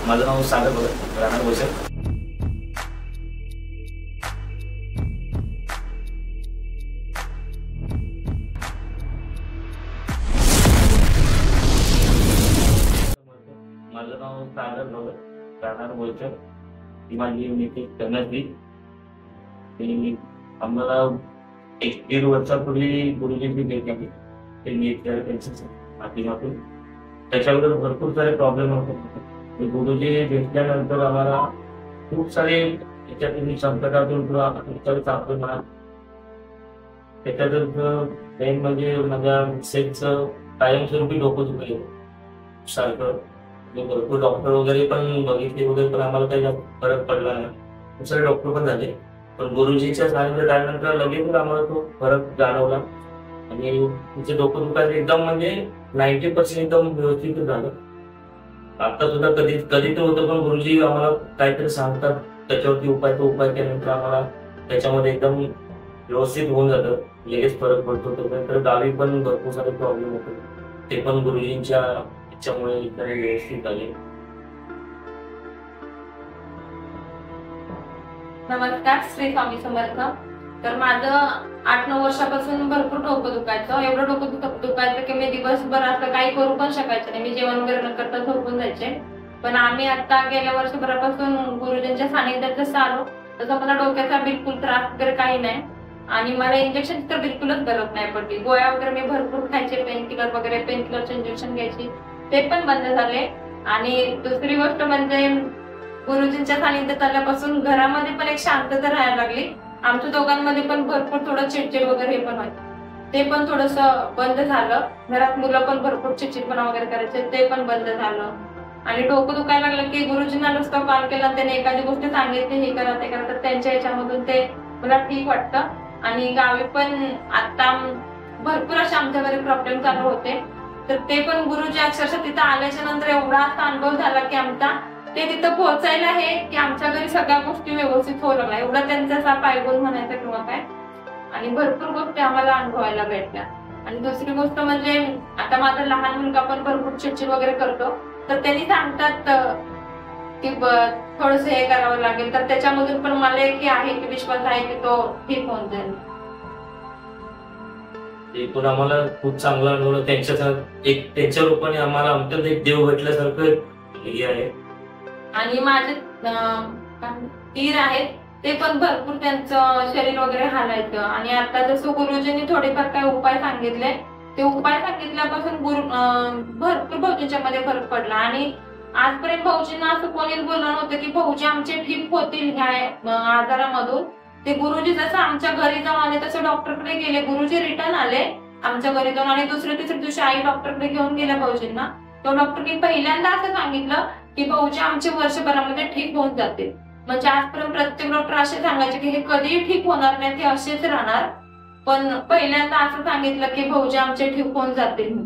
माझं नाव सागर भगत, राहणार बोईसर. माझं नाव सागर भगत, राहणार बोईसर. ती माझी नीती करण्याची आम्हाला 1-1.5 वर्षापूर्वी गुरुजींची भेट झाली. त्यांनी त्यांच्या माध्यमातून त्याच्यावर भरपूर सारे प्रॉब्लेम होते. गुरुजी भेटल्यानंतर आम्हाला खूप सारे त्याच्यातून संकटातून सापडून म्हणा. त्याच्यातच मेन म्हणजे माझ्या सेटचं कायमस्वरूपी डोकं दुखायचं सारखं. भरपूर डॉक्टर वगैरे पण बघितले वगैरे, पण आम्हाला काही फरक पडला नाही. खूप सारे डॉक्टर पण झाले, पण गुरुजीच्या सानिध्यात आल्यानंतर लगेच आम्हाला तो फरक जाणवला आणि तिचे डोकं दुखायचं एकदम म्हणजे 90% एकदम व्यवस्थित झालं. आता सुद्धा कधी कधी तर होतं, पण गुरुजी आम्हाला काहीतरी सांगतात, त्याच्यावरती तो उपाय केल्यानंतर आम्हाला त्याच्यामध्ये एकदम व्यवस्थित होऊन जातं, लगेच फरक पडतो. त्यानंतर गावी पण भरपूर सारे प्रॉब्लेम होते, ते पण गुरुजींच्या इच्छामुळे व्यवस्थित झाले. नमस्कार, श्री स्वामी समर्थ. तर माझं 8-9 वर्षापासून भरपूर डोकं दुखायचं. एवढं डोकं दुखायचं की मी दिवसभर असं काही करू पण शकायचं नाही. मी जेवण वगैरे न करता झोपून जायचे. पण आम्ही आता गेल्या वर्षभरापासून गुरुजींच्या सानिध्यात जसं आलो तसं मला डोक्याचा बिलकुल त्रास वगैरे काही नाही आणि मला इंजेक्शन तर बिलकुलच गरज नाही पडली. गोळ्या वगैरे मी भरपूर खायचे, पेनकिलरचे इंजेक्शन घ्यायची, ते पण बंद झाले. आणि दुसरी गोष्ट म्हणजे गुरुजींच्या सानिध्यात आल्यापासून घरामध्ये पण एक शांतता राहायला लागली. आमच्या दोघांमध्ये पण भरपूर थोडं चिडचिड वगैरे हे पण व्हायचं, ते पण थोडस बंद झालं. घरात मुलं पण भरपूर चिडचिडपणा वगैरे करायचे, ते पण बंद झालं. आणि डोकं दुखायला लागलं की गुरुजींना नुसतं कॉल केला, त्याने एखादी गोष्ट सांगितली, हे करा ते करा, तर त्यांच्या याच्यामधून ते मला ठीक वाटतं. आणि गावी पण आता भरपूर असे आमच्या घरी प्रॉब्लेम चालू होते, तर ते पण गुरुजी अक्षरशः तिथं आल्याच्या नंतर एवढा असा अनुभव झाला की आमचा ते तिथं पोहोचायला आहे की आमच्या घरी सगळ्या गोष्टी व्यवस्थित होऊ लागल्या, एवढा त्यांचा पायगुण म्हणायचा किंवा काय. आणि भरपूर गोष्टी आम्हाला अनुभवायला भेटल्या. आणि दुसरी गोष्ट म्हणजे आता माझा लहान मुलगा पण भरपूर चिडचिड वगैरे करतो, तर त्यांनी सांगतात की थोडस हे करावं लागेल, तर त्याच्यामधून पण मला एक आहे की विश्वास आहे की तो ठीक होऊन जाईल. ते पण आम्हाला खूप चांगला अनुभव. त्यांच्या रूपाने आम्हाला आमच्यात एक देव भेटल्यासारखं हे आहे. आणि माझे तीर आहेत, ते पण भरपूर त्यांचं शरीर वगैरे हालायचं. आणि आता जसं गुरुजींनी थोडेफार काही उपाय सांगितले, ते उपाय सांगितल्यापासून भरपूर भाऊजींच्या मध्ये फरक पडला. आणि आजपर्यंत भाऊजींना असं कोणीच बोललं नव्हतं की भाऊजी आमचे ठीक होतील ह्या आजारामधून. ते गुरुजी जसं आमच्या घरी जाऊन आले तसं डॉक्टरकडे गेले. गुरुजी रिटर्न आले आमच्या घरी जाऊन आणि दुसऱ्या-तिसऱ्या दिवशी आई डॉक्टरकडे घेऊन गेल्या भाऊजींना. तो डॉक्टरने पहिल्यांदा असं सांगितलं की भाऊजी आमचे वर्षभरामध्ये ठीक होऊन जातील. म्हणजे आजपर्यंत प्रत्येक डॉक्टर असे सांगायचे की हे कधीही ठीक होणार नाही, ते असेच राहणार. पण पहिल्यांदा असं सांगितलं की भाऊजी आमचे ठीक होऊन जातील.